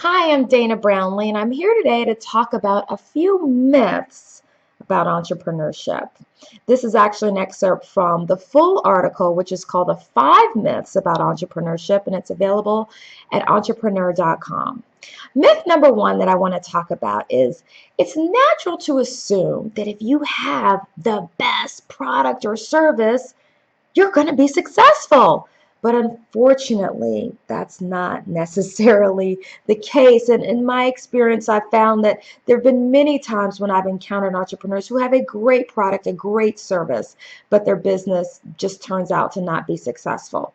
Hi, I'm Dana Brownlee, and I'm here today to talk about a few myths about entrepreneurship. This is actually an excerpt from the full article, which is called The Five Myths About Entrepreneurship, and it's available at entrepreneur.com. Myth number one that I want to talk about is it's natural to assume that if you have the best product or service, you're going to be successful. But unfortunately, that's not necessarily the case. And in my experience, I've found that there have been many times when I've encountered entrepreneurs who have a great product, a great service, but their business just turns out to not be successful.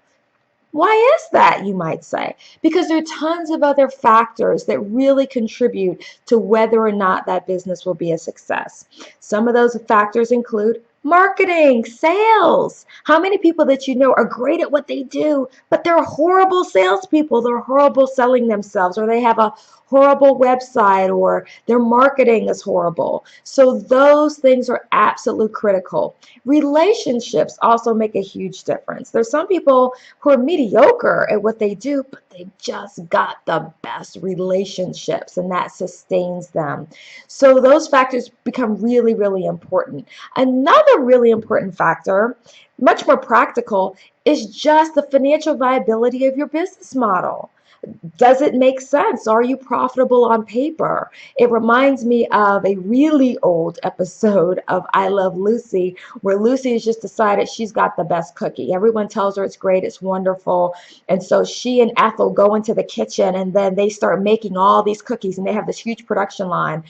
Why is that, you might say? Because there are tons of other factors that really contribute to whether or not that business will be a success. Some of those factors include marketing, sales. How many people that you know are great at what they do, but they're horrible salespeople? They're horrible selling themselves, or they have a horrible website, or their marketing is horrible. So those things are absolutely critical. Relationships also make a huge difference. There's some people who are mediocre at what they do, but they've just got the best relationships and that sustains them. So those factors become really, really important. Another really important factor, much more practical, is just the financial viability of your business model. Does it make sense? Are you profitable on paper? It reminds me of a really old episode of I Love Lucy, where Lucy has just decided she's got the best cookie. Everyone tells her it's great, it's wonderful. And so she and Ethel go into the kitchen and then they start making all these cookies and they have this huge production line.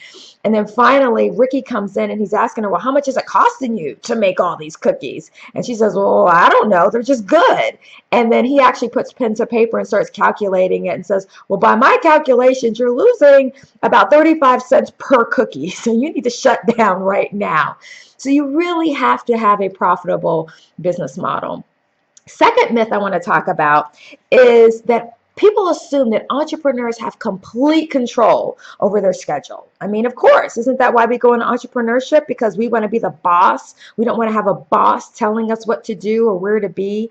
And then finally, Ricky comes in and he's asking her, well, how much is it costing you to make all these cookies? And she says, well, I don't know. They're just good. And then he actually puts pen to paper and starts calculating it and says, well, by my calculations, you're losing about 35 cents per cookie. So you need to shut down right now. So you really have to have a profitable business model. Second myth I want to talk about is that people assume that entrepreneurs have complete control over their schedule. I mean, of course, isn't that why we go into entrepreneurship? Because we want to be the boss. We don't want to have a boss telling us what to do or where to be.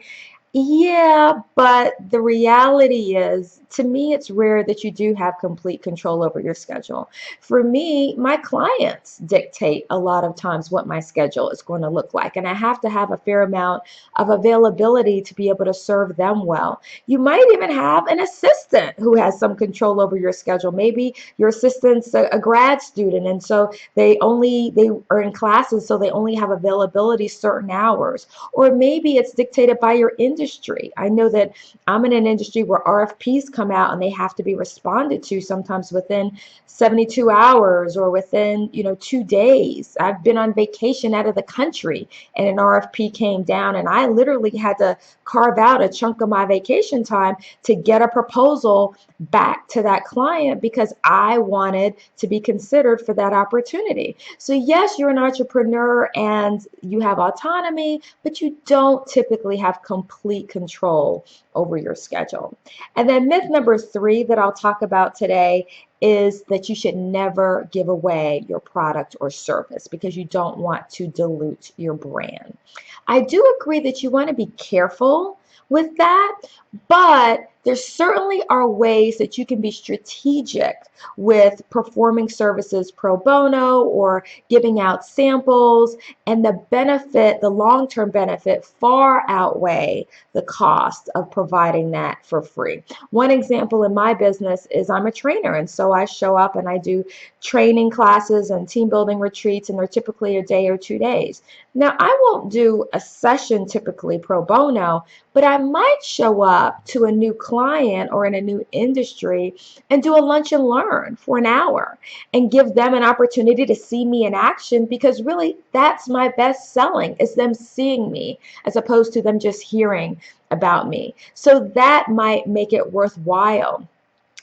Yeah, but the reality is, to me, it's rare that you do have complete control over your schedule. For me, my clients dictate a lot of times what my schedule is going to look like, and I have to have a fair amount of availability to be able to serve them well. You might even have an assistant who has some control over your schedule. Maybe your assistant's a grad student, and so they are in classes, so they only have availability certain hours. Or maybe it's dictated by your industry. I know that I'm in an industry where RFPs come out and they have to be responded to sometimes within 72 hours or within, 2 days. I've been on vacation out of the country and an RFP came down and I literally had to carve out a chunk of my vacation time to get a proposal back to that client because I wanted to be considered for that opportunity. So yes, you're an entrepreneur and you have autonomy, but you don't typically have complete control over your schedule. And then myth number three that I'll talk about today is that you should never give away your product or service because you don't want to dilute your brand. I do agree that you want to be careful with that, but there certainly are ways that you can be strategic with performing services pro bono or giving out samples, and the benefit, the long-term benefit, far outweigh the cost of providing that for free. One example in my business is I'm a trainer, and so I show up and I do training classes and team building retreats, and they're typically a day or 2 days. Now, I won't do a session typically pro bono, but I might show up to a new client or in a new industry and do a lunch and learn for an hour and give them an opportunity to see me in action, because really that's my best selling is them seeing me as opposed to them just hearing about me. So that might make it worthwhile.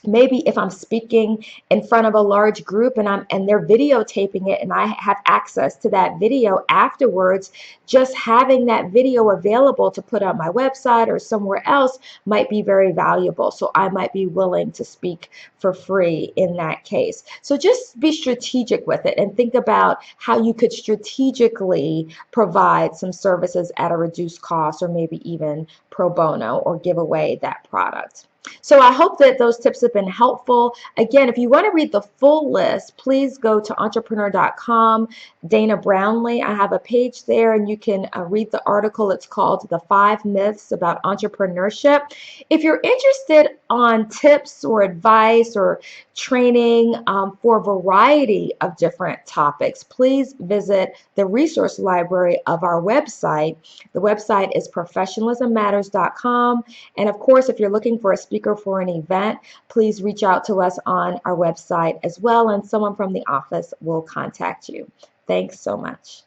Maybe if I'm speaking in front of a large group and they're videotaping it and I have access to that video afterwards, just having that video available to put on my website or somewhere else might be very valuable. So I might be willing to speak for free in that case. So just be strategic with it and think about how you could strategically provide some services at a reduced cost or maybe even pro bono or give away that product. So I hope that those tips have been helpful. Again, if you want to read the full list, please go to entrepreneur.com, Dana Brownlee. I have a page there and you can read the article. It's called The 5 Myths About Entrepreneurship. If you're interested on tips or advice or training for a variety of different topics, please visit the resource library of our website. The website is professionalismmatters.com. And of course, if you're looking for a speaker for an event, please reach out to us on our website as well, and someone from the office will contact you. Thanks so much.